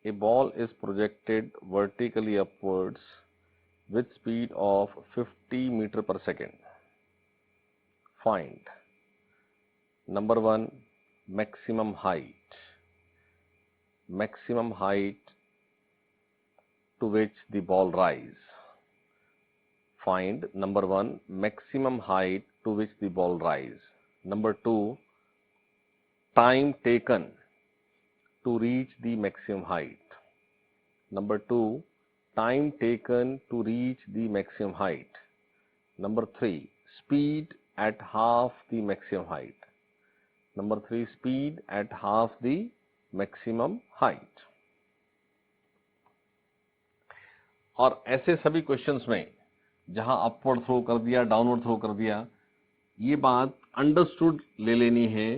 A ball is projected vertically upwards with speed of 50 meter per second. Find number 1, maximum height to which the ball rise. Find number 1, maximum height to which the ball rise. Number 2, time taken to reach the maximum height. Number 2, time taken to reach the maximum height. Number 3, speed at half the maximum height. Number 3, speed at half the maximum height. और ऐसे सभी questions में जहां upward throw कर दिया, downward throw कर दिया, ये बात अंडरस्टूड ले लेनी है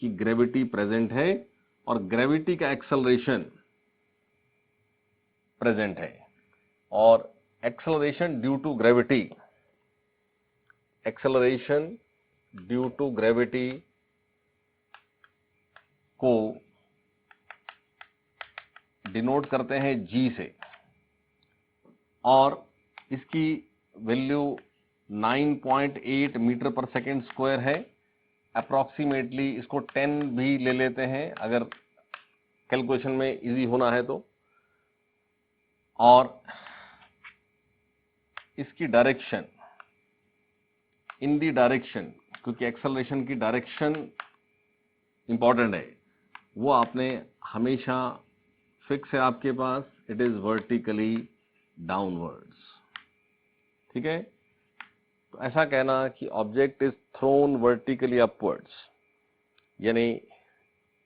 कि ग्रेविटी प्रेजेंट है और ग्रेविटी का एक्सेलरेशन प्रेजेंट है। और एक्सेलरेशन ड्यू टू ग्रेविटी को डिनोट करते हैं जी से, और इसकी value 9.8 metre per second square है। अप्रोक्सीमेटली इसको 10 भी ले लेते हैं अगर कैलकुलेशन में इजी होना है तो। और इसकी डायरेक्शन इन दी डायरेक्शन, क्योंकि एक्सेलरेशन की डायरेक्शन इंपॉर्टेंट है, वो आपने हमेशा फिक्स है आपके पास, इट इज वर्टिकली डाउनवर्ड्स। ठीक है, तो ऐसा कहना कि object is thrown vertically upwards, यानी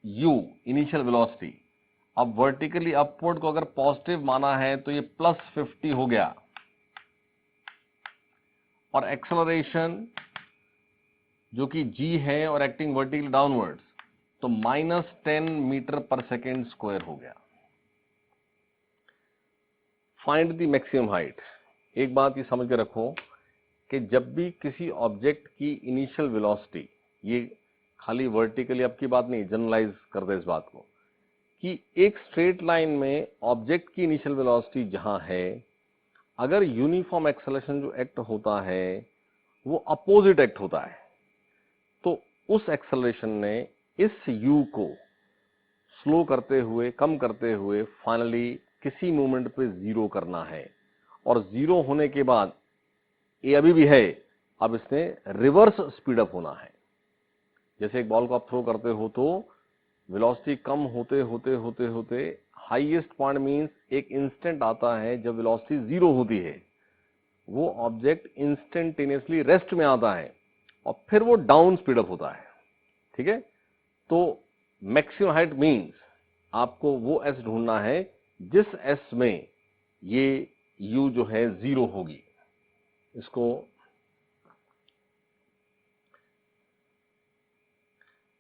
u इनिशियल वेलोसिटी, अब वर्टिकली अपवर्ड को अगर पॉजिटिव माना है तो ये +50 हो गया, और एक्सेलरेशन जो कि g है और एक्टिंग वर्टिकली डाउनवर्ड्स, तो -10 मीटर पर सेकेंड स्क्वायर हो गया। Find the maximum height. एक बात ये समझ के रखो कि जब भी किसी ऑब्जेक्ट की इनिशियल वेलोसिटी, ये खाली वर्टिकली अब की बात नहीं, जनरलाइज कर दे इस बात को, कि एक स्ट्रेट लाइन में ऑब्जेक्ट की इनिशियल वेलोसिटी जहां है, अगर यूनिफॉर्म एक्सेलरेशन जो एक्ट होता है वो अपोजिट एक्ट होता है, तो उस एक्सेलरेशन ने इस u को स्लो करते हुए, कम करते हुए फाइनली किसी मोमेंट पे जीरो करना है। और जीरो होने के बाद ये अभी भी है, अब इसने रिवर्स स्पीड अप होना है। जैसे एक बॉल को आप थ्रो करते हो तो वेलोसिटी कम होते होते होते होते हाईएस्ट पॉइंट मींस एक इंस्टेंट आता है जब वेलोसिटी जीरो होती है, वो ऑब्जेक्ट इंस्टेंटेनियसली रेस्ट में आता है और फिर वो डाउन स्पीड अप होता है। ठीक है, तो मैक्सिमम हाइट मींस आपको वो एस ढूंढना है जिस एस में ये u जो है जीरो होगी। इसको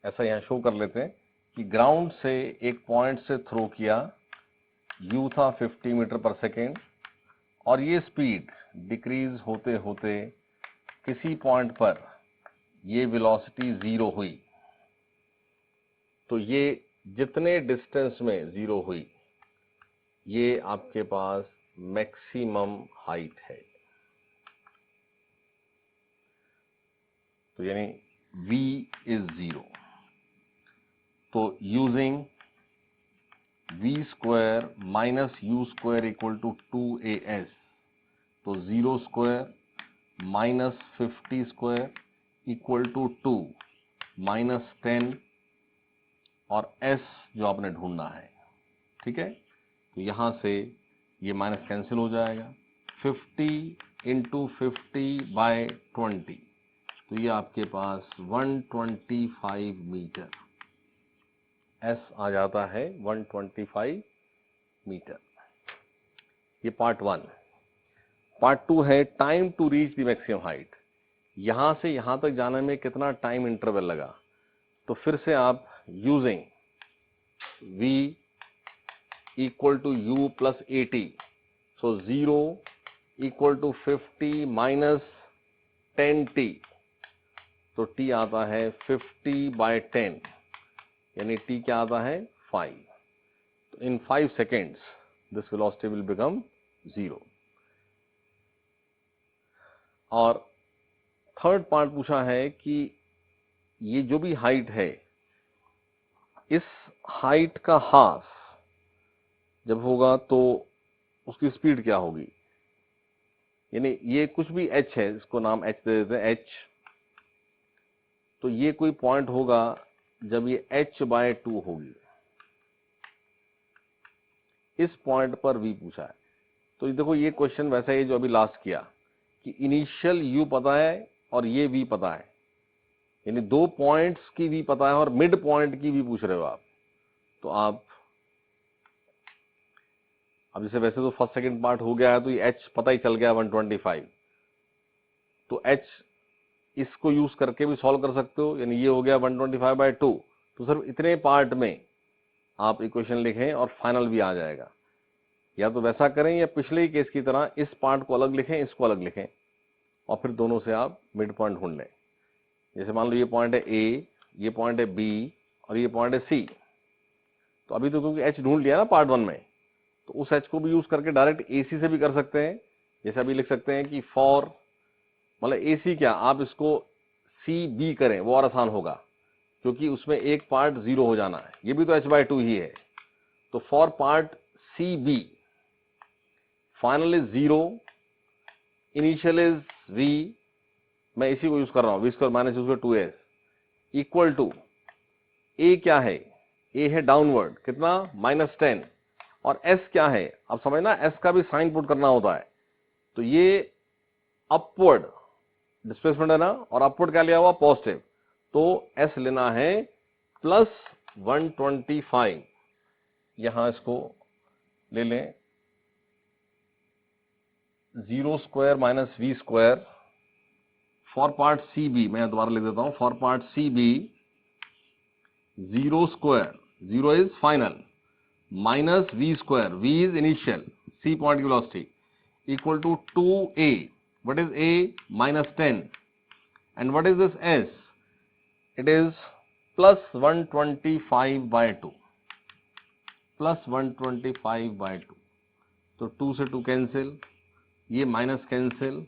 ऐसा यहां शो कर लेते हैं कि ग्राउंड से एक पॉइंट से थ्रो किया, u था 50 मीटर पर सेकेंड, और ये स्पीड डिक्रीज होते होते किसी पॉइंट पर ये वेलोसिटी 0 हुई, तो ये जितने डिस्टेंस में 0 हुई ये आपके पास मैक्सिमम हाइट है। तो यानी v इज 0। तो using v square minus u square equal to 2as, तो 0 square minus 50 square equal to 2 minus 10 और s जो आपने ढूंढना है। ठीक है, तो यहां से ये माइनस कैंसिल हो जाएगा। 50 इंटू 50/20, तो ये आपके पास 125 मीटर s आ जाता है, 125 मीटर। ये पार्ट 1। पार्ट 2 है time to reach the maximum height. यहां से यहां तक जाने में कितना टाइम इंटरवल लगा, तो फिर से आप using v equal to u plus 80, so 0 equal to 50 minus 10t, तो t आता है 50/10, यानी t क्या आता है 5। तो इन 5 seconds this velocity will become 0। और थर्ड पार्ट पूछा है कि ये जो भी हाइट है, इस हाइट का हाफ जब होगा तो उसकी स्पीड क्या होगी। यानी ये कुछ भी h है, इसको नाम h दे देते हैं h, तो ये कोई पॉइंट होगा जब ये h/2 होगी। इस पॉइंट पर v पूछा है, तो देखो ये क्वेश्चन वैसा ही जो अभी लास्ट किया कि इनिशियल u पता है और ये v पता है, यानी 2 पॉइंट्स की v पता है और मिड पॉइंट की v पूछ रहे हो आप। तो आप अब जैसे वैसे तो फर्स्ट सेकंड पार्ट हो गया है, तो ये h पता ही चल गया 125, तो h इसको यूज करके भी सॉल्व कर सकते हो, यानी ये हो गया 125/2। तो सिर्फ इतने पार्ट में आप इक्वेशन लिखें और फाइनल भी आ जाएगा। या तो वैसा करें या पिछले ही केस की तरह इस पार्ट को अलग लिखें, इसको अलग लिखें, और फिर दोनों से आप मिड पॉइंट ढूंढ लें। जैसे मान लो ये पॉइंट है A, ये पॉइंट है B और ये पॉइंट है C। तो अभी तो क्योंकि h ढूंढ लिया ना पार्ट 1 में, तो उस h को भी यूज करके डायरेक्ट AC से भी कर सकते हैं। जैसे अभी लिख सकते हैं कि फॉर, मतलब AC क्या, आप इसको CB करें, वो और आसान होगा क्योंकि उसमें एक पार्ट 0 हो जाना है, ये भी तो h/2 ही है। तो for part CB final is 0, initial is v, मैं इसी को यूज कर रहा हूं, v square minus u square 2s equal to a क्या है, a है डाउनवर्ड कितना -10, और s क्या है, अब समझना s का भी साइन पुट करना होता है, तो ये अपवर्ड डिस्प्लेसमेंट है ना, और अपवर्ड क्या लिया हुआ पॉजिटिव, तो s लेना है +125। यहां इसको ले लें 0 square minus v square for part CB, मैं दोबारा लिख देता हूं, for part CB 0 square, 0 is final, minus v square, v is initial, C point की velocity, equal to 2a, what is a, -10, and what is this s, it is +125/2, +125/2, तो 2 से 2 cancel, ये minus cancel,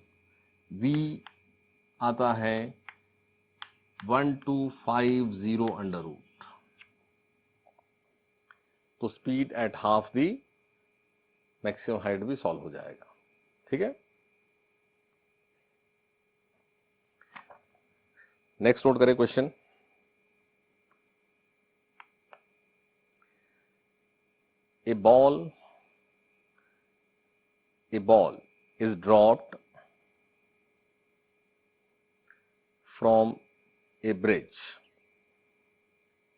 v आता है 1250 √ तो speed at half the maximum height भी solve हो जाएगा। ठीक है, नेक्स्ट नोट करें question. A ball is dropped from a bridge.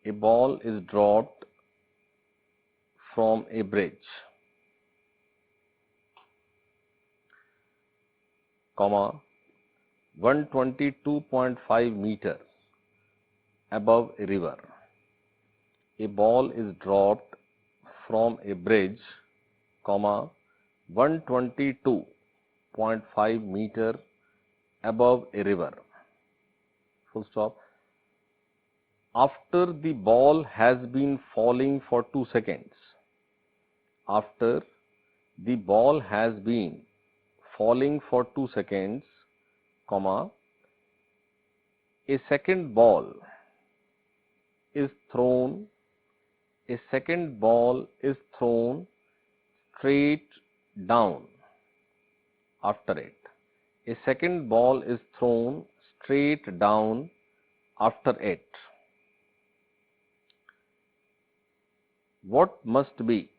A ball is dropped from a bridge, comma 122.5 meters above a river. A ball is dropped from a bridge, comma 122.5 meter above a river. Full stop. After the ball has been falling for 2 seconds. After the ball has been falling for 2 seconds, comma, a second ball is thrown. A second ball is thrown straight down after it. A second ball is thrown straight down after it. What must be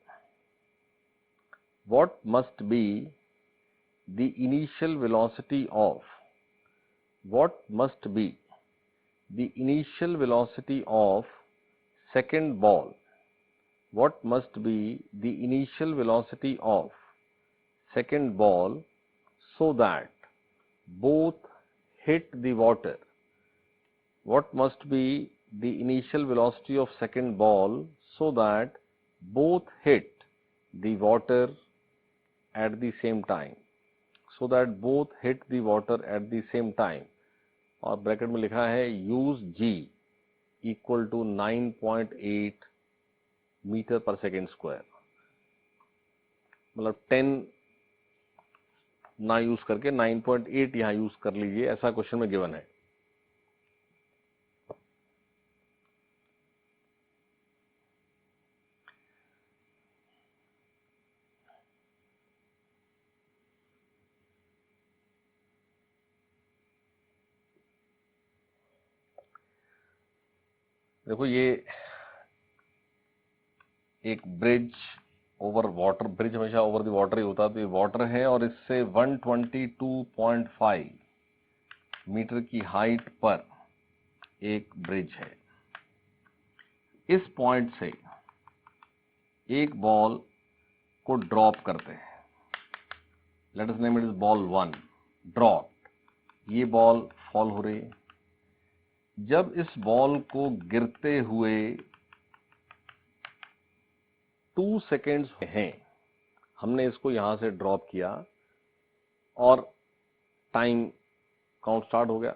the initial velocity of second ball? What must be the initial velocity of second ball so that both hit the water? What must be the initial velocity of second ball so that both hit the water at the same time? So that both hit the water at the same time. और bracket में लिखा है use G equal to 9.8 metre per second square, मतलब 10 ना use करके 9.8 यहां use कर लीजिए, ऐसा क्वेश्चन में गिवन है। देखो ये एक ब्रिज ओवर वाटर, ब्रिज हमेशा ओवर द वाटर ही होता है, तो ये वाटर है और इससे 122.5 मीटर की हाइट पर एक ब्रिज है। इस पॉइंट से एक बॉल को ड्रॉप करते हैं, late us name it is ball 1, drop. ये बॉल फॉल हो रही है। जब इस बॉल को गिरते हुए 2 सेकेंड्स हैं, हमने इसको यहां से ड्रॉप किया और टाइम काउंट स्टार्ट हो गया।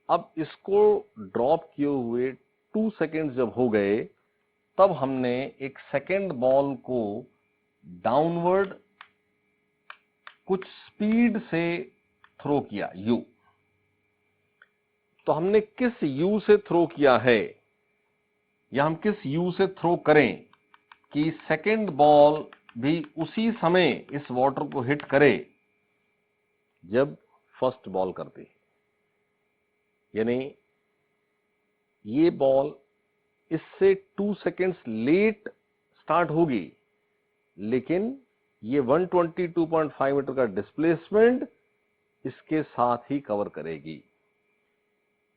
अब इसको ड्रॉप किए हुए 2 सेकेंड्स जब हो गए, तब हमने एक सेकेंड बॉल को डाउनवर्ड कुछ स्पीड से थ्रो किया, यू। तो हमने किस यू से थ्रो किया है, या हम किस यू से थ्रो करें कि सेकेंड बॉल भी उसी समय इस वाटर को हिट करे जब फर्स्ट बॉल करती है। यानी ये बॉल इससे 2 सेकेंड्स लेट स्टार्ट होगी, लेकिन ये 122.5 मीटर का डिस्प्लेसमेंट इसके साथ ही कवर करेगी।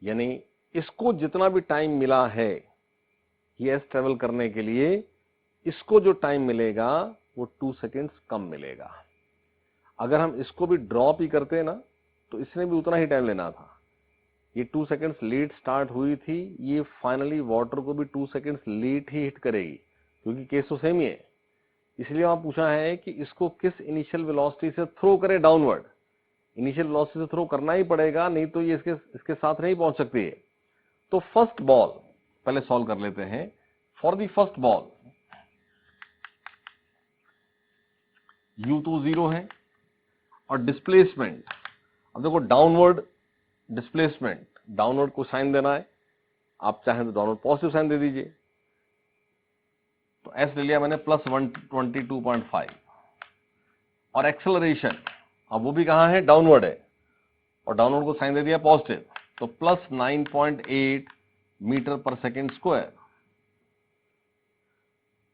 यानी इसको जितना भी टाइम मिला है ये ट्रेवल करने के लिए, इसको जो टाइम मिलेगा वो 2 सेकेंड्स कम मिलेगा। अगर हम इसको भी ड्रॉप ही करते ना, तो इसने भी उतना ही टाइम लेना था। ये 2 सेकेंड्स लेट स्टार्ट हुई थी, ये फाइनली वाटर को भी 2 सेकेंड्स लेट ही हिट करेगी, क्योंकि केस तो सेम ही है। इसलिए वहां पूछा है कि इसको किस इनिशियल वेलोसिटी से थ्रो करें डाउनवर्ड। इनिशियल वेलोसिटी से थ्रो करना ही पड़ेगा, नहीं तो ये इसके साथ नहीं पहुंच सकती है। तो फर्स्ट बॉल पहले सॉल्व कर लेते हैं। For the first ball u तो 0 है और डिस्प्लेसमेंट, अब देखो डाउनवर्ड डिस्प्लेसमेंट, डाउनवर्ड को साइन देना है, आप चाहें तो डाउनवर्ड पॉजिटिव साइन दे दीजिए। तो एस ले लिया मैंने प्लस 122.5, और एक्सेलरेशन अब वो भी कहां है, डाउनवर्ड है, और डाउनवर्ड को साइन दे दिया पॉजिटिव, तो plus 9.8 metre per second square.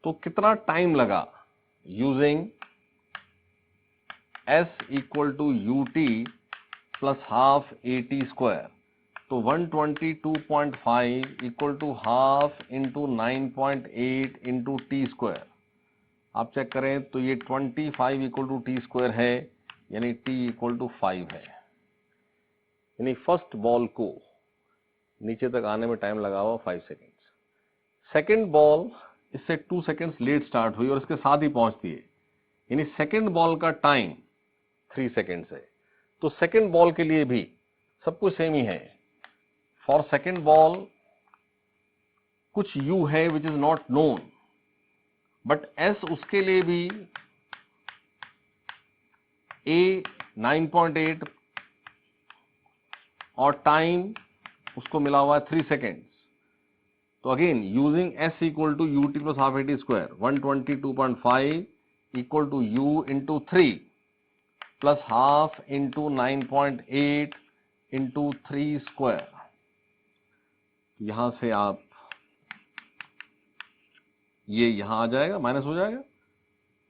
तो कितना टाइम लगा, using s equal to ut plus half at square, तो 122.5 equal to half into 9.8 into t square. आप चेक करें तो ये 25 इक्वल टू टी स्क्वायर है, यानी t इक्वल टू 5 है। यानी फर्स्ट बॉल को नीचे तक आने में टाइम लगा हुआ 5 सेकेंड्स। सेकेंड बॉल इससे 2 सेकेंड्स लेट स्टार्ट हुई और इसके साथ ही पहुंचती है, यानी सेकंड बॉल का टाइम 3 सेकेंड्स है। तो सेकंड बॉल के लिए भी सब कुछ सेम ही है। फॉर सेकंड बॉल कुछ u है which is not known, but s उसके लिए भी a 9.8 और टाइम उसको मिला हुआ है 3 सेकेंड्स। तो again using s equal to u t plus half a t square 122.5 equal to u into 3 plus half into 9.8 into 3 square. यहां से आप ये यहां आ जाएगा, माइनस हो जाएगा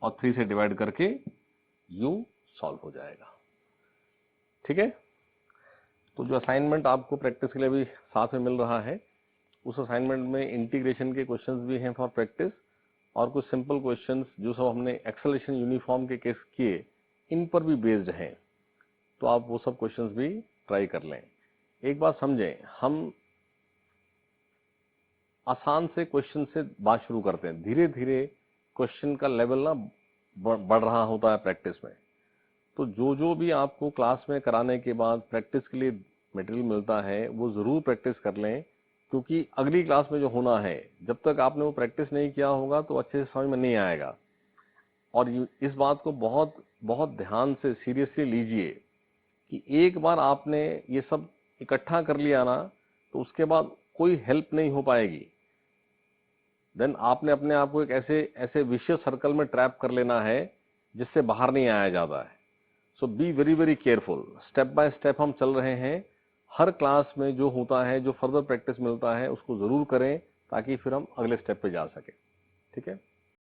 और 3 से डिवाइड करके u सॉल्व हो जाएगा। ठीक है। तो जो असाइनमेंट आपको प्रैक्टिस के लिए भी साथ में मिल रहा है, उस असाइनमेंट में इंटीग्रेशन के क्वेश्चंस भी हैं फॉर प्रैक्टिस, और कुछ सिंपल क्वेश्चंस जो सब हमने एक्सेलरेशन यूनिफॉर्म के केस किए इन पर भी बेस्ड हैं। तो आप वो सब क्वेश्चंस भी ट्राई कर लें। एक बात समझें, हम आसान से क्वेश्चन से बात शुरू करते हैं, धीरे धीरे क्वेश्चन का लेवल ना बढ़ रहा होता है प्रैक्टिस में। तो जो भी आपको क्लास में कराने के बाद प्रैक्टिस के लिए मटेरियल मिलता है वो जरूर प्रैक्टिस कर लें, क्योंकि अगली क्लास में जो होना है जब तक आपने वो प्रैक्टिस नहीं किया होगा तो अच्छे से समझ में नहीं आएगा। और इस बात को बहुत बहुत ध्यान से सीरियसली लीजिए कि एक बार आपने ये सब इकट्ठा कर लिया ना तो उसके बाद कोई हेल्प नहीं हो पाएगी। देन आपने अपने आप को एक ऐसे विशियस सर्कल में ट्रैप कर लेना है जिससे बाहर नहीं आया जाता है। So be very very careful. Step by step हम चल रहे हैं। हर क्लास में जो होता है, जो फर्दर प्रैक्टिस मिलता है उसको जरूर करें ताकि फिर हम अगले स्टेप पे जा सके। ठीक है।